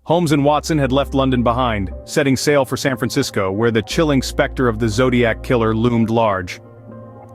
Holmes and Watson had left London behind, setting sail for San Francisco, where the chilling specter of the Zodiac killer loomed large.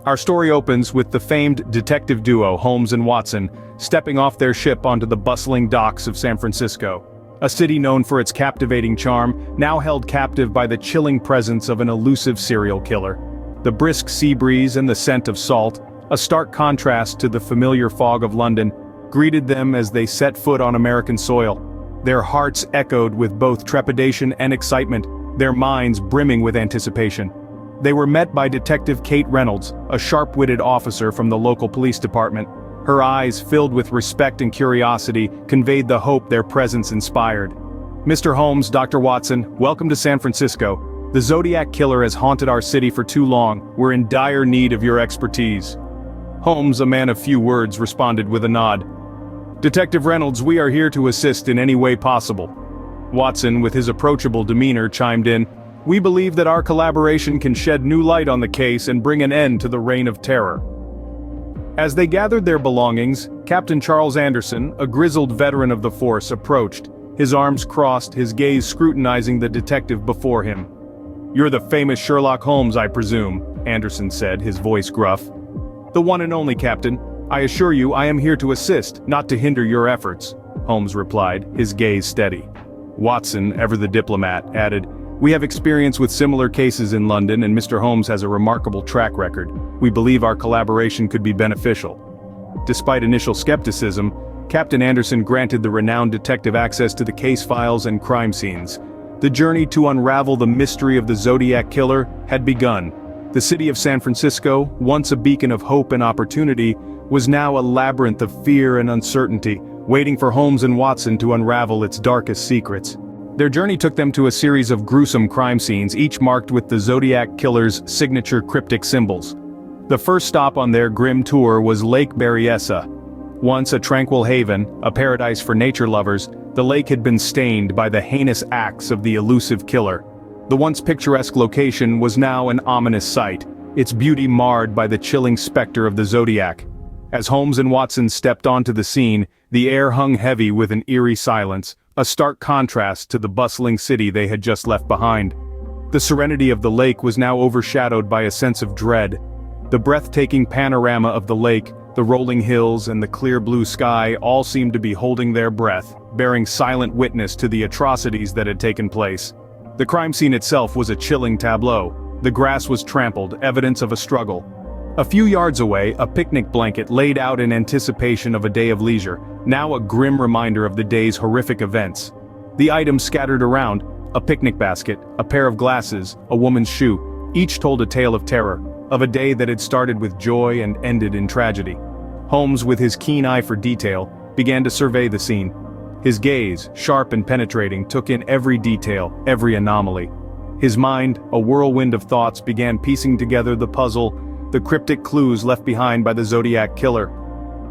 Our story opens with the famed detective duo Holmes and Watson stepping off their ship onto the bustling docks of San Francisco. A city known for its captivating charm, now held captive by the chilling presence of an elusive serial killer. The brisk sea breeze and the scent of salt, a stark contrast to the familiar fog of London, greeted them as they set foot on American soil. Their hearts echoed with both trepidation and excitement, their minds brimming with anticipation. They were met by Detective Kate Reynolds, a sharp-witted officer from the local police department. Her eyes, filled with respect and curiosity, conveyed the hope their presence inspired. "Mr. Holmes, Dr. Watson, welcome to San Francisco. The Zodiac killer has haunted our city for too long. We're in dire need of your expertise." Holmes, a man of few words, responded with a nod. "Detective Reynolds, we are here to assist in any way possible." Watson, with his approachable demeanor, chimed in, "We believe that our collaboration can shed new light on the case and bring an end to the reign of terror." As they gathered their belongings, Captain Charles Anderson, a grizzled veteran of the force, approached, his arms crossed, his gaze scrutinizing the detective before him. "You're the famous Sherlock Holmes, I presume," Anderson said, his voice gruff. "The one and only, Captain. I assure you I am here to assist, not to hinder your efforts," Holmes replied, his gaze steady. Watson, ever the diplomat, added, "We have experience with similar cases in London and Mr. Holmes has a remarkable track record. We believe our collaboration could be beneficial." Despite initial skepticism, Captain Anderson granted the renowned detective access to the case files and crime scenes. The journey to unravel the mystery of the Zodiac killer had begun. The city of San Francisco, once a beacon of hope and opportunity, was now a labyrinth of fear and uncertainty, waiting for Holmes and Watson to unravel its darkest secrets. Their journey took them to a series of gruesome crime scenes, each marked with the Zodiac killer's signature cryptic symbols. The first stop on their grim tour was Lake Berryessa. Once a tranquil haven, a paradise for nature lovers, the lake had been stained by the heinous acts of the elusive killer. The once picturesque location was now an ominous sight, its beauty marred by the chilling specter of the Zodiac. As Holmes and Watson stepped onto the scene, the air hung heavy with an eerie silence, a stark contrast to the bustling city they had just left behind. The serenity of the lake was now overshadowed by a sense of dread. The breathtaking panorama of the lake, the rolling hills and the clear blue sky all seemed to be holding their breath, bearing silent witness to the atrocities that had taken place. The crime scene itself was a chilling tableau. The grass was trampled, evidence of a struggle. A few yards away, a picnic blanket laid out in anticipation of a day of leisure, now a grim reminder of the day's horrific events. The items scattered around, a picnic basket, a pair of glasses, a woman's shoe, each told a tale of terror, of a day that had started with joy and ended in tragedy. Holmes, with his keen eye for detail, began to survey the scene. His gaze, sharp and penetrating, took in every detail, every anomaly. His mind, a whirlwind of thoughts, began piecing together the puzzle, the cryptic clues left behind by the Zodiac killer.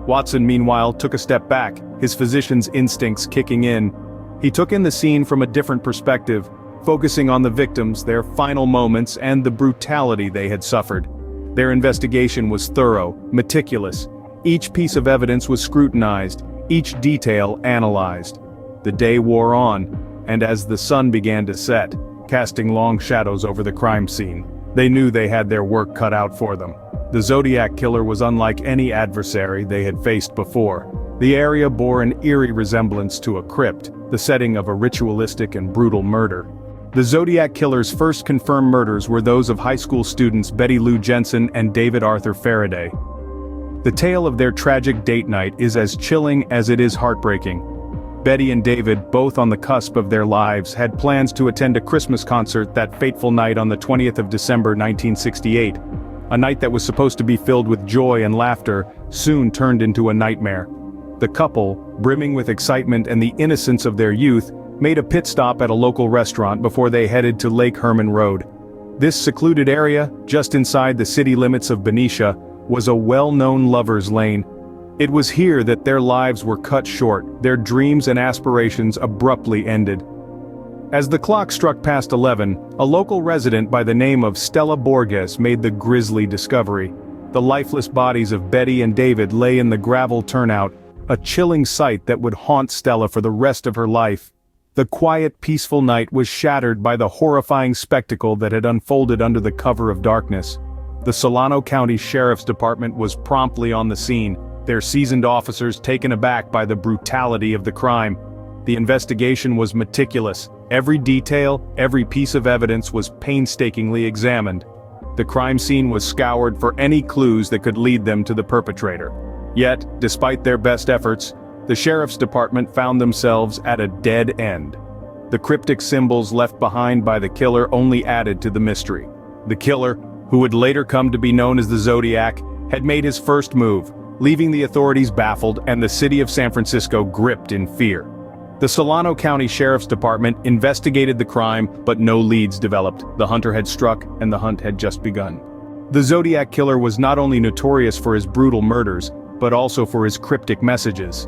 Watson, meanwhile, took a step back, his physician's instincts kicking in. He took in the scene from a different perspective, focusing on the victims, their final moments, and the brutality they had suffered. Their investigation was thorough, meticulous. Each piece of evidence was scrutinized, each detail analyzed. The day wore on, and as the sun began to set, casting long shadows over the crime scene, they knew they had their work cut out for them. The Zodiac killer was unlike any adversary they had faced before. The area bore an eerie resemblance to a crypt, the setting of a ritualistic and brutal murder. The Zodiac killer's first confirmed murders were those of high school students Betty Lou Jensen and David Arthur Faraday. The tale of their tragic date night is as chilling as it is heartbreaking. Betty and David, both on the cusp of their lives, had plans to attend a Christmas concert that fateful night on the 20th of December 1968. A night that was supposed to be filled with joy and laughter, soon turned into a nightmare. The couple, brimming with excitement and the innocence of their youth, made a pit stop at a local restaurant before they headed to Lake Herman Road. This secluded area, just inside the city limits of Benicia, was a well-known lover's lane. It was here that their lives were cut short, their dreams and aspirations abruptly ended. As the clock struck past 11, a local resident by the name of Stella Borges made the grisly discovery. The lifeless bodies of Betty and David lay in the gravel turnout, a chilling sight that would haunt Stella for the rest of her life. The quiet, peaceful night was shattered by the horrifying spectacle that had unfolded under the cover of darkness. The Solano County Sheriff's Department was promptly on the scene, their seasoned officers taken aback by the brutality of the crime. The investigation was meticulous. Every detail, every piece of evidence was painstakingly examined. The crime scene was scoured for any clues that could lead them to the perpetrator. Yet, despite their best efforts, the Sheriff's Department found themselves at a dead end. The cryptic symbols left behind by the killer only added to the mystery. The killer, who would later come to be known as the Zodiac, had made his first move, leaving the authorities baffled and the city of San Francisco gripped in fear. The Solano County Sheriff's Department investigated the crime, but no leads developed. The hunter had struck, and the hunt had just begun. The Zodiac killer was not only notorious for his brutal murders, but also for his cryptic messages.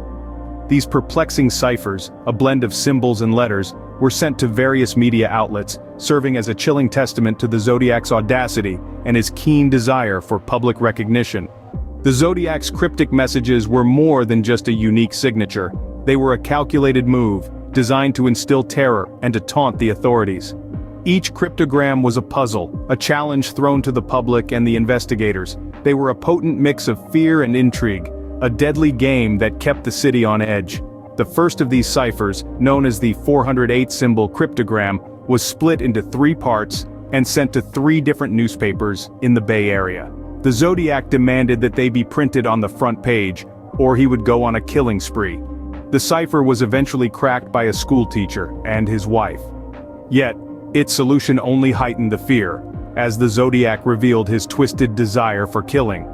These perplexing ciphers, a blend of symbols and letters, were sent to various media outlets, serving as a chilling testament to the Zodiac's audacity and his keen desire for public recognition. The Zodiac's cryptic messages were more than just a unique signature. They were a calculated move, designed to instill terror and to taunt the authorities. Each cryptogram was a puzzle, a challenge thrown to the public and the investigators. They were a potent mix of fear and intrigue, a deadly game that kept the city on edge. The first of these ciphers, known as the 408-symbol cryptogram, was split into 3 parts and sent to 3 different newspapers in the Bay Area. The Zodiac demanded that they be printed on the front page, or he would go on a killing spree. The cipher was eventually cracked by a schoolteacher and his wife. Yet, its solution only heightened the fear, as the Zodiac revealed his twisted desire for killing.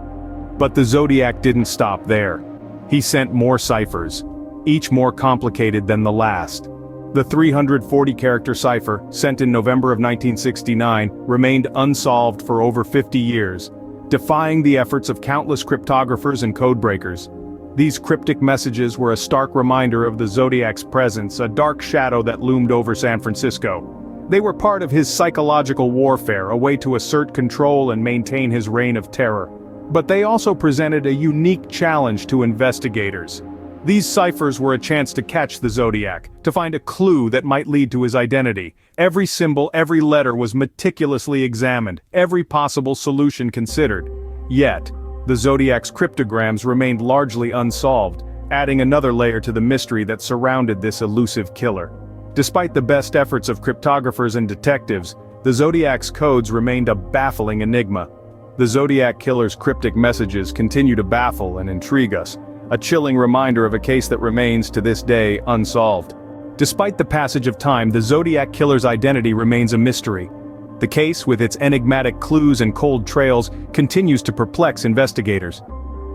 But the Zodiac didn't stop there. He sent more ciphers, each more complicated than the last. The 340-character cipher, sent in November of 1969, remained unsolved for over 50 years, defying the efforts of countless cryptographers and codebreakers. These cryptic messages were a stark reminder of the Zodiac's presence, a dark shadow that loomed over San Francisco. They were part of his psychological warfare, a way to assert control and maintain his reign of terror. But they also presented a unique challenge to investigators. These ciphers were a chance to catch the Zodiac, to find a clue that might lead to his identity. Every symbol, every letter was meticulously examined, every possible solution considered. Yet, the Zodiac's cryptograms remained largely unsolved, adding another layer to the mystery that surrounded this elusive killer. Despite the best efforts of cryptographers and detectives, the Zodiac's codes remained a baffling enigma. The Zodiac killer's cryptic messages continue to baffle and intrigue us, a chilling reminder of a case that remains to this day unsolved. Despite the passage of time, the Zodiac killer's identity remains a mystery. The case, with its enigmatic clues and cold trails, continues to perplex investigators.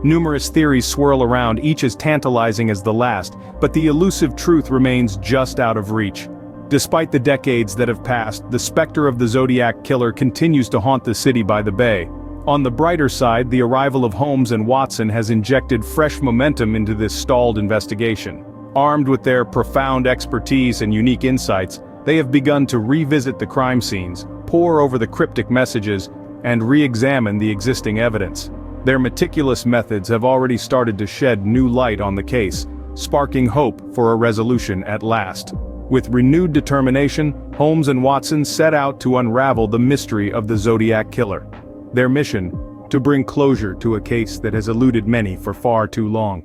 Numerous theories swirl around, each as tantalizing as the last, but the elusive truth remains just out of reach. Despite the decades that have passed, the specter of the Zodiac killer continues to haunt the city by the bay. On the brighter side, the arrival of Holmes and Watson has injected fresh momentum into this stalled investigation. Armed with their profound expertise and unique insights, they have begun to revisit the crime scenes, pore over the cryptic messages, and re-examine the existing evidence. Their meticulous methods have already started to shed new light on the case, sparking hope for a resolution at last. With renewed determination, Holmes and Watson set out to unravel the mystery of the Zodiac killer. Their mission, to bring closure to a case that has eluded many for far too long.